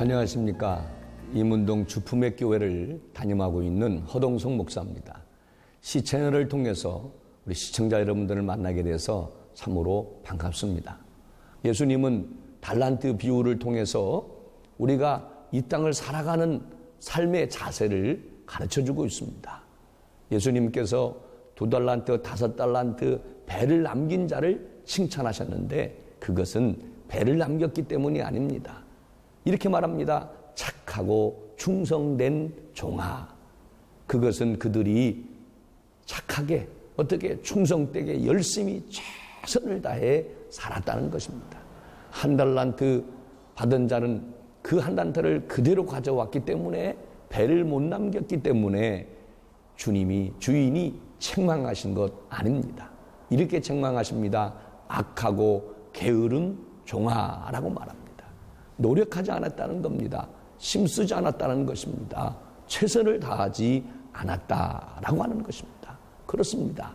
안녕하십니까. 이문동 주품의 교회를 담임하고 있는 허동성 목사입니다. 시채널을 통해서 우리 시청자 여러분들을 만나게 돼서 참으로 반갑습니다. 예수님은 달란트 비유를 통해서 우리가 이 땅을 살아가는 삶의 자세를 가르쳐주고 있습니다. 예수님께서 2달란트, 5달란트 배를 남긴 자를 칭찬하셨는데 그것은 배를 남겼기 때문이 아닙니다. 이렇게 말합니다. 착하고 충성된 종아. 그것은 그들이 착하게 어떻게 충성되게 열심히 최선을 다해 살았다는 것입니다. 1달란트 받은 자는 그 1달란트를 그대로 가져왔기 때문에 배를 못 남겼기 때문에 주인이 책망하신 것 아닙니다. 이렇게 책망하십니다. 악하고 게으른 종아라고 말합니다. 노력하지 않았다는 겁니다. 힘쓰지 않았다는 것입니다. 최선을 다하지 않았다라고 하는 것입니다. 그렇습니다.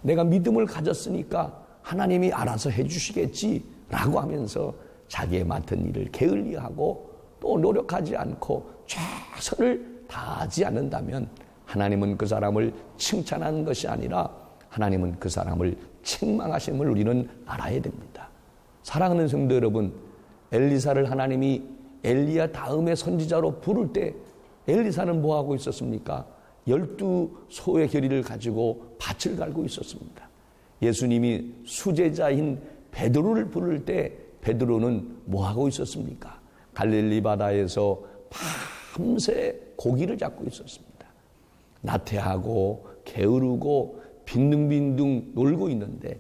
내가 믿음을 가졌으니까 하나님이 알아서 해주시겠지라고 하면서 자기의 맡은 일을 게을리하고 또 노력하지 않고 최선을 다하지 않는다면 하나님은 그 사람을 칭찬하는 것이 아니라 하나님은 그 사람을 책망하심을 우리는 알아야 됩니다. 사랑하는 성도 여러분, 엘리사를 하나님이 엘리야 다음에 선지자로 부를 때 엘리사는 뭐하고 있었습니까? 12소의 결의를 가지고 밭을 갈고 있었습니다. 예수님이 수제자인 베드로를 부를 때 베드로는 뭐하고 있었습니까? 갈릴리 바다에서 밤새 고기를 잡고 있었습니다. 나태하고 게으르고 빈둥빈둥 놀고 있는데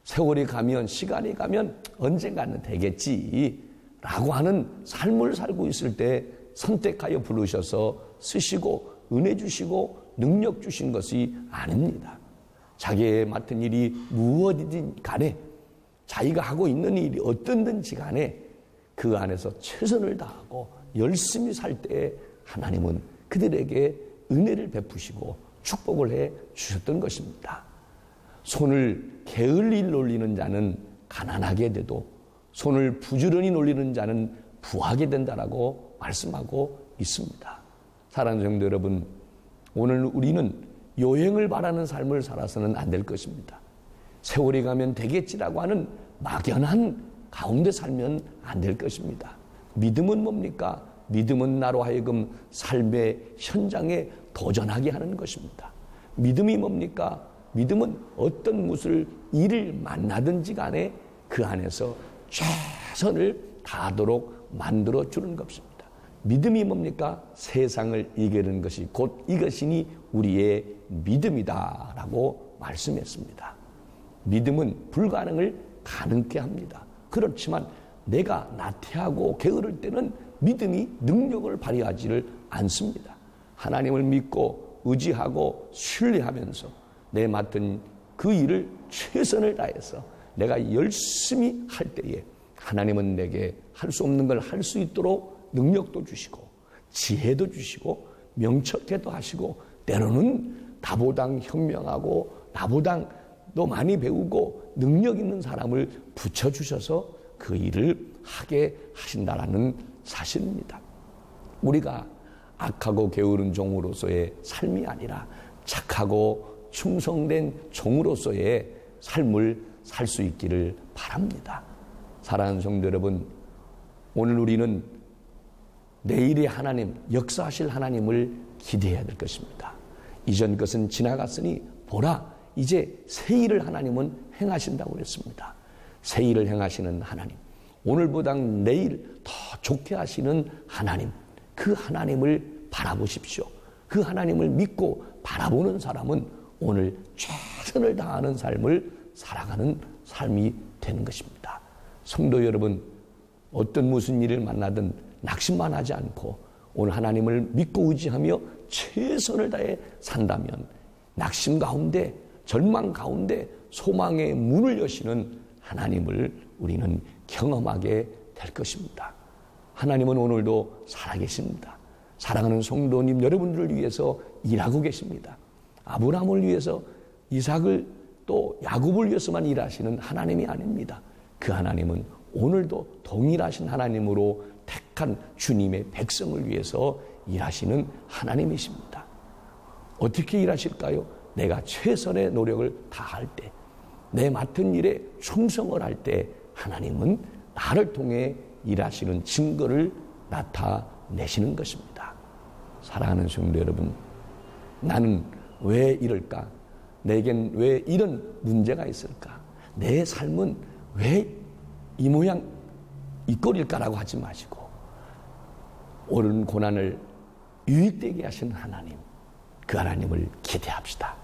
세월이 가면 시간이 가면 언젠가는 되겠지라고 하는 삶을 살고 있을 때 선택하여 부르셔서 쓰시고 은혜 주시고 능력 주신 것이 아닙니다. 자기의 맡은 일이 무엇이든 간에 자기가 하고 있는 일이 어떤든지 간에 그 안에서 최선을 다하고 열심히 살 때 하나님은 그들에게 은혜를 베푸시고 축복을 해 주셨던 것입니다. 손을 게을리 놀리는 자는 가난하게 돼도 손을 부지런히 놀리는 자는 부하게 된다라고 말씀하고 있습니다. 사랑하는 성도 여러분, 오늘 우리는 요행을 바라는 삶을 살아서는 안 될 것입니다. 세월이 가면 되겠지라고 하는 막연한 가운데 살면 안 될 것입니다. 믿음은 뭡니까? 믿음은 나로 하여금 삶의 현장에 도전하게 하는 것입니다. 믿음이 뭡니까? 믿음은 어떤 무슨 일을 만나든지 간에 그 안에서 최선을 다하도록 만들어주는 것입니다. 믿음이 뭡니까? 세상을 이기는 것이 곧 이것이니 우리의 믿음이다 라고 말씀했습니다. 믿음은 불가능을 가능케 합니다. 그렇지만 내가 나태하고 게으를 때는 믿음이 능력을 발휘하지를 않습니다. 하나님을 믿고 의지하고 신뢰하면서 내 맡은 그 일을 최선을 다해서 내가 열심히 할 때에 하나님은 내게 할 수 없는 걸 할 수 있도록 능력도 주시고 지혜도 주시고 명철케도 하시고 때로는 나보다 현명하고 나보다 더 많이 배우고 능력 있는 사람을 붙여주셔서 그 일을 하게 하신다라는 사실입니다. 우리가 악하고 게으른 종으로서의 삶이 아니라 착하고 충성된 종으로서의 삶을 살 수 있기를 바랍니다. 사랑하는 성도 여러분, 오늘 우리는 내일의 하나님, 역사하실 하나님을 기대해야 될 것입니다. 이전 것은 지나갔으니 보라, 이제 새 일을 하나님은 행하신다고 그랬습니다. 새 일을 행하시는 하나님, 오늘보다 내일 더 좋게 하시는 하나님, 그 하나님을 바라보십시오. 그 하나님을 믿고 바라보는 사람은 오늘 최선을 다하는 삶을 살아가는 삶이 되는 것입니다. 성도 여러분, 어떤 무슨 일을 만나든 낙심만 하지 않고 오늘 하나님을 믿고 의지하며 최선을 다해 산다면 낙심 가운데, 절망 가운데 소망의 문을 여시는 하나님을 우리는 경험하게 될 것입니다. 하나님은 오늘도 살아계십니다. 사랑하는 성도님 여러분들을 위해서 일하고 계십니다. 아브라함을 위해서, 이삭을 또 야곱을 위해서만 일하시는 하나님이 아닙니다. 그 하나님은 오늘도 동일하신 하나님으로 택한 주님의 백성을 위해서 일하시는 하나님이십니다. 어떻게 일하실까요? 내가 최선의 노력을 다할 때, 내 맡은 일에 충성을 할 때 하나님은 나를 통해 일하시는 증거를 나타내시는 것입니다. 사랑하는 성도 여러분, 나는 왜 이럴까? 내겐 왜 이런 문제가 있을까? 내 삶은 왜 이 모양 이 꼴일까라고 하지 마시고, 옳은 고난을 유익되게 하시는 하나님, 그 하나님을 기대합시다.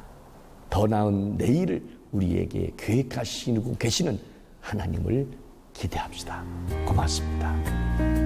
더 나은 내일을 우리에게 계획하시고 계시는 하나님을 기대합시다. 고맙습니다.